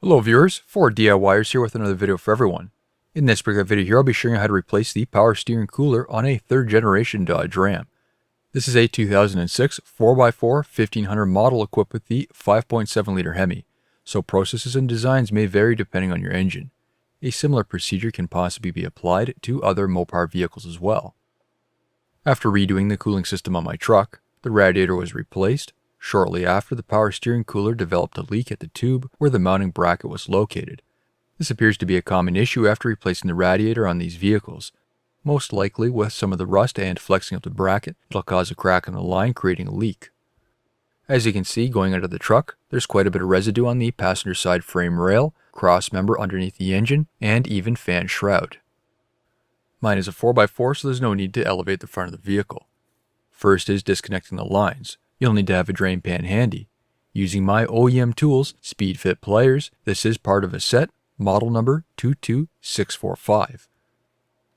Hello viewers, 4DIYers here with another video for everyone. In this particular video here, I'll be showing you how to replace the power steering cooler on a 3rd generation Dodge Ram. This is a 2006 4x4 1500 model equipped with the 5.7 liter Hemi, so processes and designs may vary depending on your engine. A similar procedure can possibly be applied to other Mopar vehicles as well. After redoing the cooling system on my truck, the radiator was replaced. Shortly after, the power steering cooler developed a leak at the tube where the mounting bracket was located. This appears to be a common issue after replacing the radiator on these vehicles. Most likely, with some of the rust and flexing of the bracket, it'll cause a crack in the line, creating a leak. As you can see, going under the truck, there's quite a bit of residue on the passenger side frame rail, cross member underneath the engine, and even fan shroud. Mine is a 4x4, so there's no need to elevate the front of the vehicle. First is disconnecting the lines. You'll need to have a drain pan handy. Using my OEM tools, Speed Fit pliers, this is part of a set, model number 22645.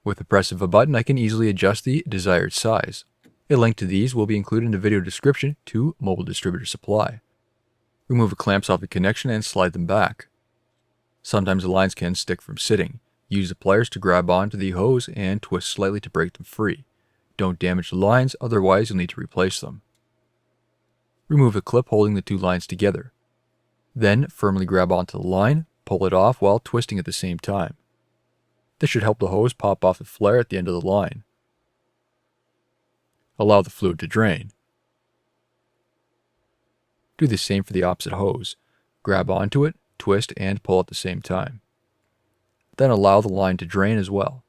With the press of a button, I can easily adjust the desired size. A link to these will be included in the video description to Mobile Distributor Supply. Remove the clamps off the connection and slide them back. Sometimes the lines can stick from sitting. Use the pliers to grab onto the hose and twist slightly to break them free. Don't damage the lines, otherwise you'll need to replace them. Remove the clip holding the two lines together. Then firmly grab onto the line, pull it off while twisting at the same time. This should help the hose pop off the flare at the end of the line. Allow the fluid to drain. Do the same for the opposite hose. Grab onto it, twist, and pull at the same time. Then allow the line to drain as well.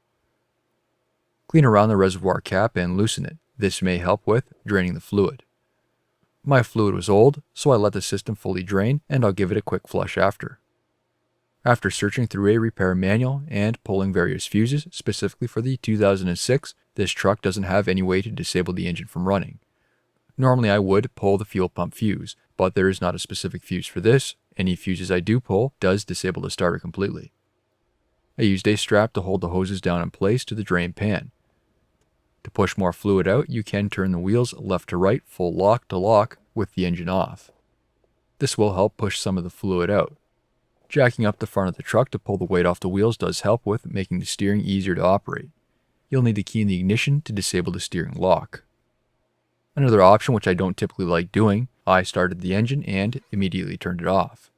Clean around the reservoir cap and loosen it. This may help with draining the fluid. My fluid was old, so I let the system fully drain, and I'll give it a quick flush after. After searching through a repair manual and pulling various fuses, specifically for the 2006, this truck doesn't have any way to disable the engine from running. Normally I would pull the fuel pump fuse, but there is not a specific fuse for this. Any fuses I do pull does disable the starter completely. I used a strap to hold the hoses down in place to the drain pan. To push more fluid out, you can turn the wheels left to right, full lock to lock, with the engine off. This will help push some of the fluid out. Jacking up the front of the truck to pull the weight off the wheels does help with making the steering easier to operate. You'll need to key in the ignition to disable the steering lock. Another option, which I don't typically like doing, I started the engine and immediately turned it off.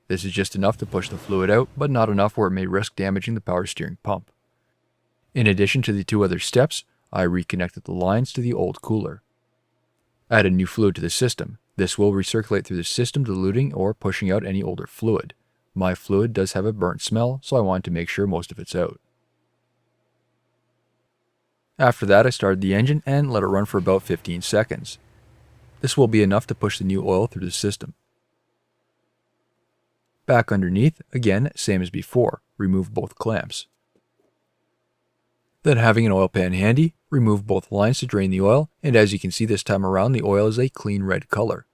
This is just enough to push the fluid out, but not enough where it may risk damaging the power steering pump. In addition to the two other steps, I reconnected the lines to the old cooler. Add a new fluid to the system. This will recirculate through the system, diluting or pushing out any older fluid. My fluid does have a burnt smell, so I wanted to make sure most of it's out. After that, I started the engine and let it run for about 15 seconds. This will be enough to push the new oil through the system. Back underneath, again, same as before, remove both clamps. Then, having an oil pan handy, remove both lines to drain the oil, and as you can see this time around, the oil is a clean red color.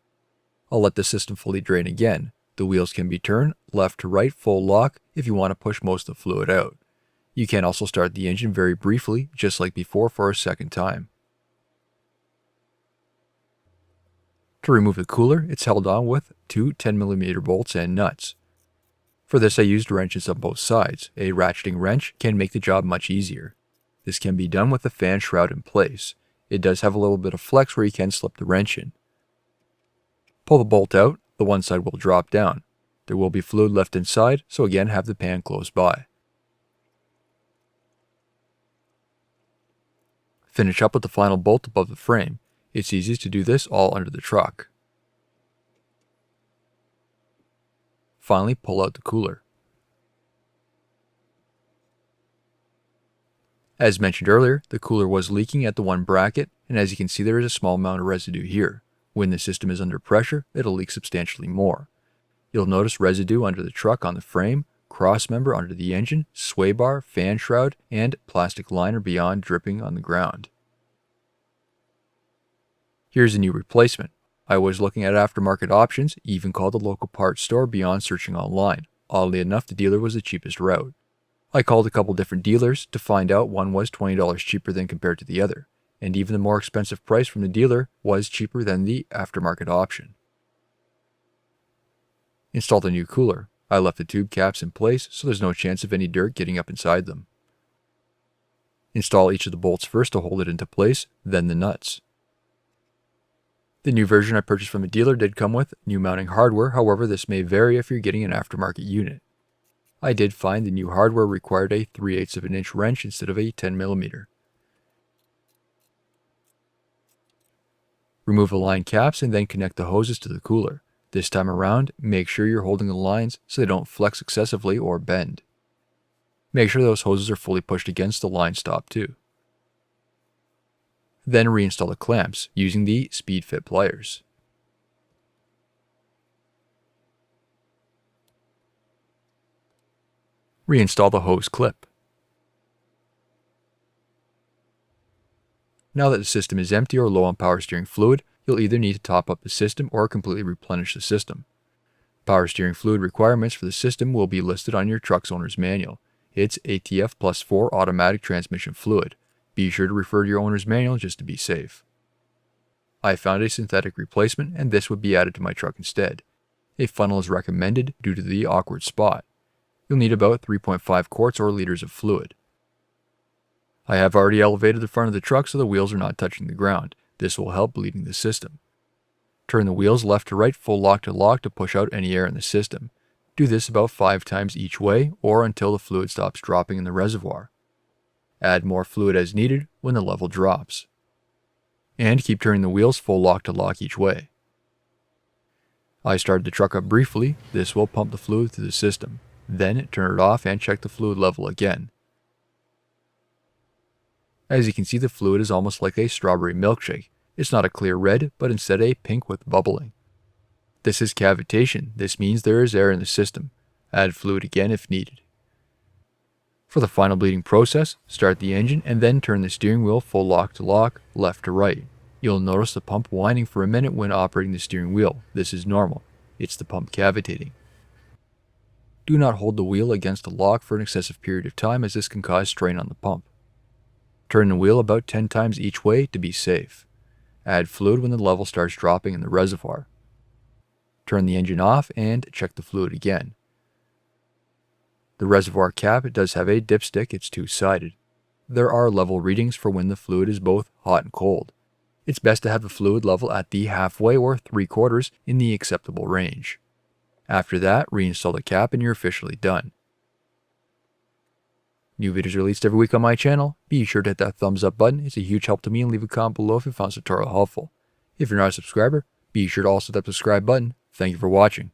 I'll let the system fully drain again. The wheels can be turned left to right, full lock, if you want to push most of the fluid out. You can also start the engine very briefly, just like before, for a second time. To remove the cooler, it's held on with two 10mm bolts and nuts. For this, I used wrenches on both sides. A ratcheting wrench can make the job much easier. This can be done with the fan shroud in place. It does have a little bit of flex where you can slip the wrench in. Pull the bolt out, the one side will drop down. There will be fluid left inside, so again have the pan close by. Finish up with the final bolt above the frame. It's easiest to do this all under the truck. Finally, pull out the cooler. As mentioned earlier, the cooler was leaking at the one bracket, and as you can see there is a small amount of residue here. When the system is under pressure, it'll leak substantially more. You'll notice residue under the truck on the frame, cross member under the engine, sway bar, fan shroud, and plastic liner beyond dripping on the ground. Here's a new replacement. I was looking at aftermarket options, even called the local parts store beyond searching online. Oddly enough, the dealer was the cheapest route. I called a couple different dealers to find out one was $20 cheaper than compared to the other, and even the more expensive price from the dealer was cheaper than the aftermarket option. Install the new cooler. I left the tube caps in place so there's no chance of any dirt getting up inside them. Install each of the bolts first to hold it into place, then the nuts. The new version I purchased from a dealer did come with new mounting hardware, however this may vary if you're getting an aftermarket unit. I did find the new hardware required a 3/8 of an inch wrench instead of a 10mm. Remove the line caps and then connect the hoses to the cooler. This time around, make sure you're holding the lines so they don't flex excessively or bend. Make sure those hoses are fully pushed against the line stop too. Then reinstall the clamps using the speed fit pliers. Reinstall the hose clip. Now that the system is empty or low on power steering fluid, you'll either need to top up the system or completely replenish the system. Power steering fluid requirements for the system will be listed on your truck's owner's manual. It's ATF plus 4 automatic transmission fluid. Be sure to refer to your owner's manual just to be safe. I found a synthetic replacement and this would be added to my truck instead. A funnel is recommended due to the awkward spot. You'll need about 3.5 quarts or liters of fluid. I have already elevated the front of the truck so the wheels are not touching the ground. This will help bleeding the system. Turn the wheels left to right full lock to push out any air in the system. Do this about 5 times each way or until the fluid stops dropping in the reservoir. Add more fluid as needed when the level drops. And keep turning the wheels full lock to lock each way. I started the truck up briefly. This will pump the fluid through the system. Then turn it off and check the fluid level again. As you can see, the fluid is almost like a strawberry milkshake. It's not a clear red, but instead a pink with bubbling. This is cavitation. This means there is air in the system. Add fluid again if needed. For the final bleeding process, start the engine and then turn the steering wheel full lock to lock, left to right. You'll notice the pump whining for a minute when operating the steering wheel. This is normal. It's the pump cavitating. Do not hold the wheel against the lock for an excessive period of time as this can cause strain on the pump. Turn the wheel about 10 times each way to be safe. Add fluid when the level starts dropping in the reservoir. Turn the engine off and check the fluid again. The reservoir cap does have a dipstick, it's two-sided. There are level readings for when the fluid is both hot and cold. It's best to have the fluid level at the halfway or 3/4 in the acceptable range. After that, reinstall the cap and you're officially done. New videos are released every week on my channel. Be sure to hit that thumbs up button. It's a huge help to me, and leave a comment below if you found this tutorial helpful. If you're not a subscriber, be sure to also hit that subscribe button. Thank you for watching.